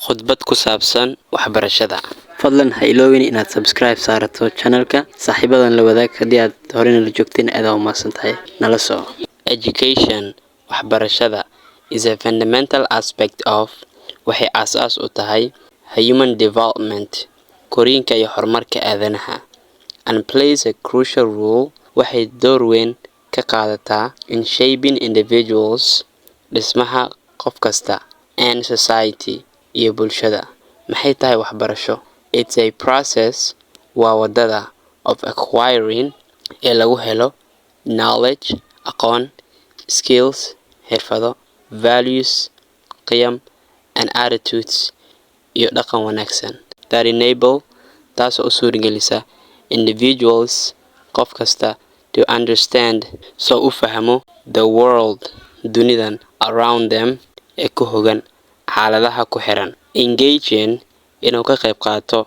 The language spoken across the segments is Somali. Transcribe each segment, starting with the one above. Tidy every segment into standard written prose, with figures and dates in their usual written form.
khudbad ku saabsan waxbarashada. Fadlan ha iloobin inaad subscribe saarato channelka, saaxiibadan la wadaag haddii aad horena la joogteen aad u mahadsantahay. Nala soo. Education, waxbarashada, is a fundamental aspect of waxay aasaas u tahay human development, koriinka iyo horumarka aadanaha, and plays a crucial role. Waxay door weyn ka qaadataa in shaping individuals, dhismaha qof kasta, and society iyo bulshada. Maxay tahay waxbarasho? It's a process waa wadada of acquiring ee lagu helo knowledge, aqoon, skills, xirfado, values, qiyam, and attitudes iyo dhaqan wanaagsan that enable taasoo u suuragelisa individuals qof kasta to understand so u fahmo the world dunidan around them ee ku hogan xaaladaha ku xiran. Engaging inuu ka qayb qaato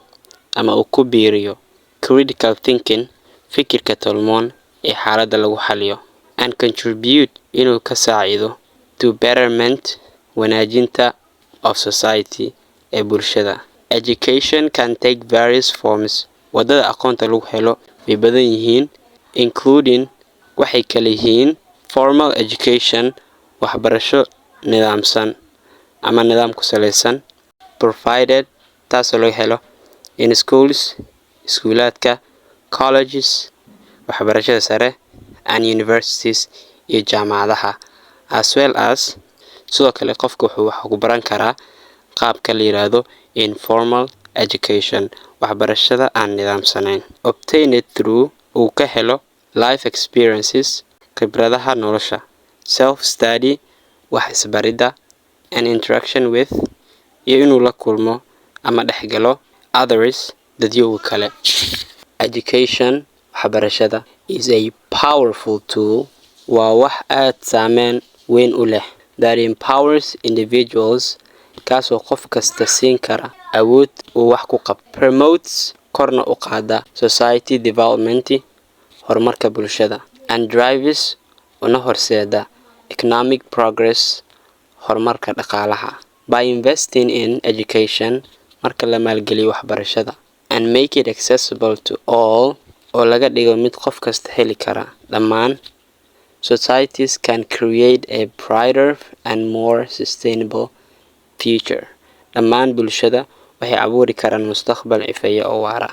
ama uu ku biiriyo critical thinking, fikirka tolmoon ee xaaladda lagu xaliyo, and contribute inuu ka saacido to betterment, wanaajinta of society ee bulshada. Education can take various forms. Wadada aqoonta lagu helo way badan yihiin, including waxay kala yihiin formal education, waxbarasho nidaamsan ama nidaam ku saleysan, provided taasoo laga helo in schools, iskuulaadka, colleges, waxbarashada sare, and universities iyo jaamacadaha, as well as sidoo kale qofka wuxuu wax ku baran karaa qaabka la yiraahdo informal education, waxbarashada aan nidaamsanayn, obtained through uu ka helo life experiences, khibradaha nolosha, self study, wax isbarida, and interaction with iyo inuu la kulmo ama dhexgalo others dadyow kale. Education, waxbarashada, is a powerful tool. Waa wax aad saameyn weyn u leh that empowers individuals, kaasoo qof kasta siin kara awood uu wax ku qabto, promotes korna u qaada society development, horumarka bulshada, and drives una horseeda economic progress, horumarka dhaqaalaha. By investing in education, marka la maalgeliyo waxbarashada, and make it accessible to all, oo laga dhigo mid qof kasta heli kara dhammaan, societies can create a brighter and more sustainable future. Dhammaan bulshada waxay abuuri karaan mustaqbal ifaya oo waara.